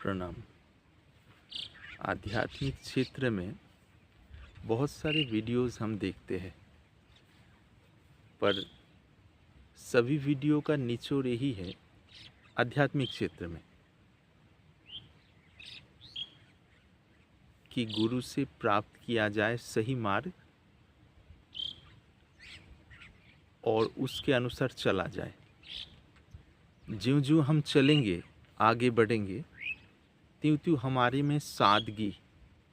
प्रणाम। आध्यात्मिक क्षेत्र में बहुत सारे वीडियोस हम देखते हैं, पर सभी वीडियो का निचोड़ यही है आध्यात्मिक क्षेत्र में कि गुरु से प्राप्त किया जाए सही मार्ग और उसके अनुसार चला जाए। ज्यों-ज्यों हम चलेंगे, आगे बढ़ेंगे, त्यों-त्यों हमारे में सादगी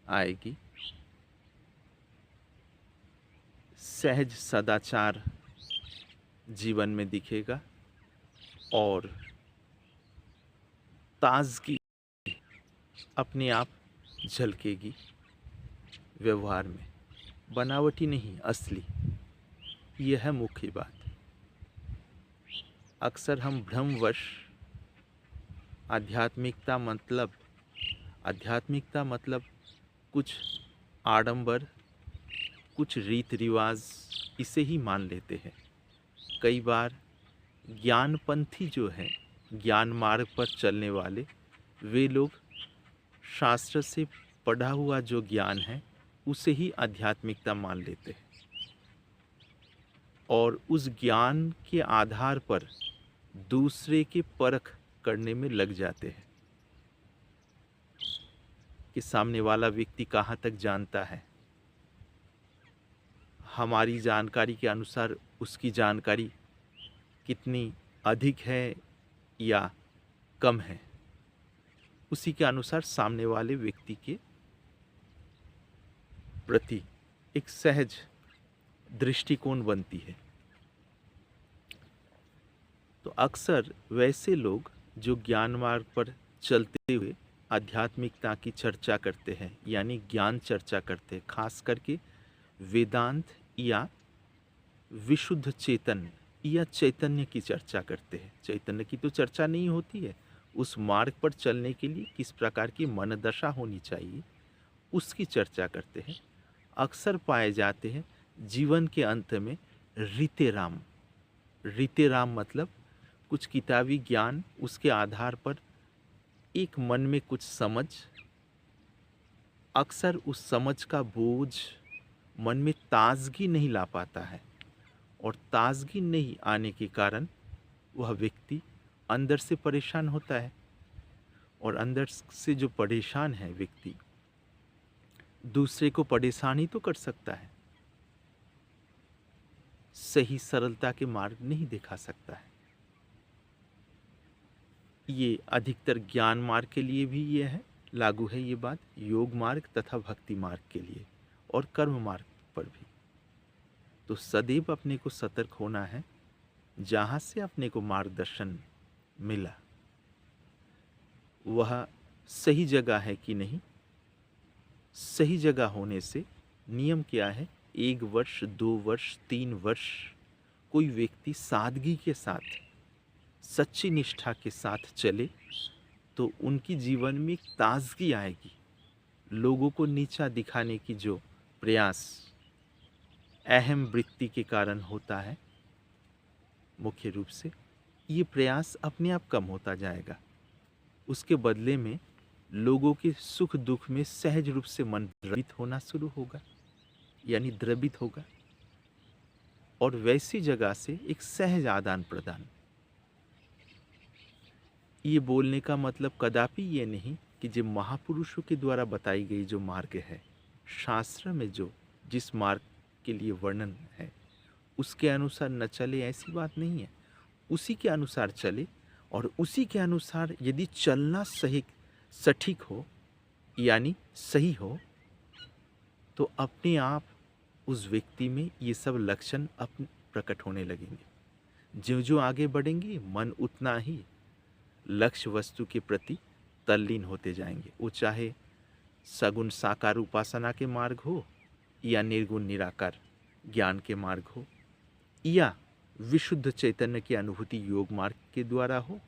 आएगी, सहज सदाचार जीवन में दिखेगा और ताजगी अपने आप झलकेगी व्यवहार में, बनावटी नहीं, असली। यह है मुख्य बात। अक्सर हम भ्रमवश आध्यात्मिकता मतलब कुछ आडंबर, कुछ रीत रिवाज, इसे ही मान लेते हैं। कई बार ज्ञानपंथी जो हैं, ज्ञान मार्ग पर चलने वाले, वे लोग शास्त्र से पढ़ा हुआ जो ज्ञान है उसे ही आध्यात्मिकता मान लेते हैं और उस ज्ञान के आधार पर दूसरे की परख करने में लग जाते हैं कि सामने वाला व्यक्ति कहाँ तक जानता है। हमारी जानकारी के अनुसार उसकी जानकारी कितनी अधिक है या कम है, उसी के अनुसार सामने वाले व्यक्ति के प्रति एक सहज दृष्टिकोण बनती है। तो अक्सर वैसे लोग जो ज्ञान मार्ग पर चलते हुए आध्यात्मिकता की चर्चा करते हैं, यानी ज्ञान चर्चा करते हैं, खास करके वेदांत या विशुद्ध चेतन या चैतन्य की चर्चा करते हैं। चैतन्य की तो चर्चा नहीं होती है, उस मार्ग पर चलने के लिए किस प्रकार की मन दशा होनी चाहिए उसकी चर्चा करते हैं। अक्सर पाए जाते हैं जीवन के अंत में रीते राम मतलब कुछ किताबी ज्ञान, उसके आधार पर एक मन में कुछ समझ, अक्सर उस समझ का बोझ मन में ताजगी नहीं ला पाता है और ताजगी नहीं आने के कारण वह व्यक्ति अंदर से परेशान होता है और अंदर से जो परेशान है व्यक्ति दूसरे को परेशान ही तो कर सकता है, सही सरलता के मार्ग नहीं दिखा सकता है। ये अधिकतर ज्ञान मार्ग के लिए भी ये है, लागू है ये बात, योग मार्ग तथा भक्ति मार्ग के लिए और कर्म मार्ग पर भी। तो सदैव अपने को सतर्क होना है। जहाँ से अपने को मार्गदर्शन मिला वह सही जगह है कि नहीं। सही जगह होने से नियम क्या है, 1 वर्ष, 2 वर्ष, 3 वर्ष कोई व्यक्ति सादगी के साथ, सच्ची निष्ठा के साथ चले तो उनकी जीवन में एक ताजगी आएगी। लोगों को नीचा दिखाने की जो प्रयास अहम वृत्ति के कारण होता है, मुख्य रूप से ये प्रयास अपने आप कम होता जाएगा। उसके बदले में लोगों के सुख दुख में सहज रूप से मन द्रवित होना शुरू होगा, यानी द्रवित होगा, और वैसी जगह से एक सहज आदान प्रदान। ये बोलने का मतलब कदापि ये नहीं कि जो महापुरुषों के द्वारा बताई गई जो मार्ग है, शास्त्र में जो जिस मार्ग के लिए वर्णन है उसके अनुसार न चले, ऐसी बात नहीं है। उसी के अनुसार चले और उसी के अनुसार यदि चलना सही सटीक हो, यानी सही हो, तो अपने आप उस व्यक्ति में ये सब लक्षण अपने प्रकट होने लगेंगे। ज्यों-ज्यों आगे बढ़ेंगे मन उतना ही लक्ष्य वस्तु के प्रति तल्लीन होते जाएंगे। वो चाहे सगुण साकार उपासना के मार्ग हो या निर्गुण निराकार ज्ञान के मार्ग हो या विशुद्ध चैतन्य की अनुभूति योग मार्ग के द्वारा हो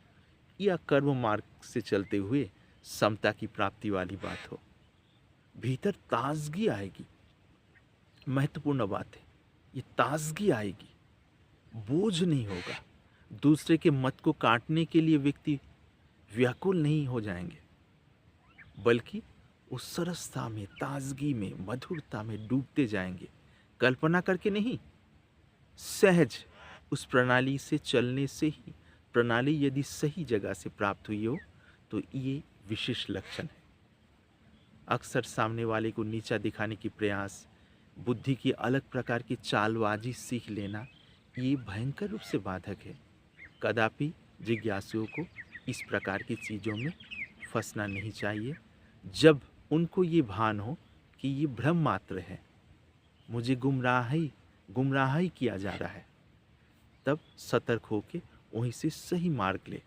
या कर्म मार्ग से चलते हुए समता की प्राप्ति वाली बात हो, भीतर ताजगी आएगी। महत्वपूर्ण बात है, ये ताजगी आएगी, बोझ नहीं होगा। दूसरे के मत को काटने के लिए व्यक्ति व्याकुल नहीं हो जाएंगे, बल्कि उस सरसता में, ताजगी में, मधुरता में डूबते जाएंगे। कल्पना करके नहीं, सहज उस प्रणाली से चलने से ही। प्रणाली यदि सही जगह से प्राप्त हुई हो तो ये विशेष लक्षण है। अक्सर सामने वाले को नीचा दिखाने की प्रयास, बुद्धि की अलग प्रकार की चालबाजी सीख लेना, ये भयंकर रूप से बाधक है। कदापि जिज्ञासुओं को इस प्रकार की चीज़ों में फंसना नहीं चाहिए। जब उनको ये भान हो कि ये भ्रम मात्र है, मुझे गुमराही किया जा रहा है, तब सतर्क होकर वहीं से सही मार्ग ले।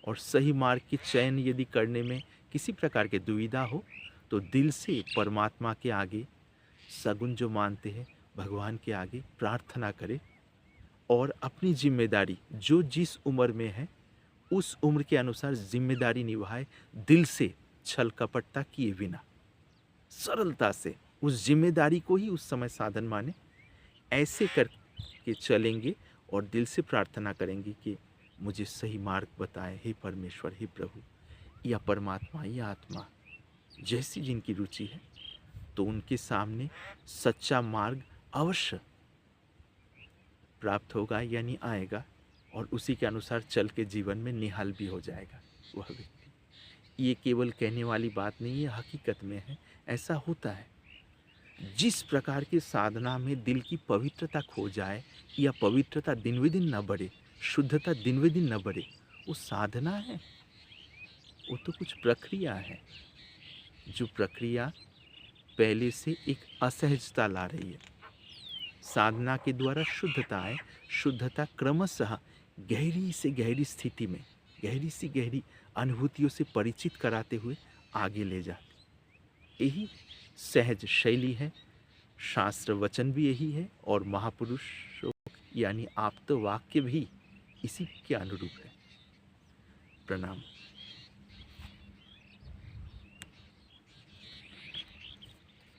और सही मार्ग के चयन यदि करने में किसी प्रकार की दुविधा हो तो दिल से परमात्मा के आगे, सगुन जो मानते हैं भगवान के आगे प्रार्थना करे और अपनी जिम्मेदारी जो जिस उम्र में है उस उम्र के अनुसार जिम्मेदारी निभाए, दिल से छल कपटता किए बिना, सरलता से उस जिम्मेदारी को ही उस समय साधन माने। ऐसे करके चलेंगे और दिल से प्रार्थना करेंगे कि मुझे सही मार्ग बताए, हे परमेश्वर, हे प्रभु, या परमात्मा, या आत्मा, जैसी जिनकी रुचि है, तो उनके सामने सच्चा मार्ग अवश्य प्राप्त होगा, यानी आएगा, और उसी के अनुसार चल के जीवन में निहाल भी हो जाएगा वह व्यक्ति। ये केवल कहने वाली बात नहीं है, हकीकत में है, ऐसा होता है। जिस प्रकार की साधना में दिल की पवित्रता खो जाए या पवित्रता दिन ब दिन न बढ़े, शुद्धता दिन ब दिन न बढ़े, वो साधना है? वो तो कुछ प्रक्रिया है, जो प्रक्रिया पहले से एक असहजता ला रही है। साधना के द्वारा शुद्धता है, शुद्धता क्रमशः गहरी से गहरी स्थिति में, गहरी से गहरी अनुभूतियों से परिचित कराते हुए आगे ले जाते। यही सहज शैली है, शास्त्र वचन भी यही है, और महापुरुषों यानी आप्त वाक्य भी इसी के अनुरूप है। प्रणाम।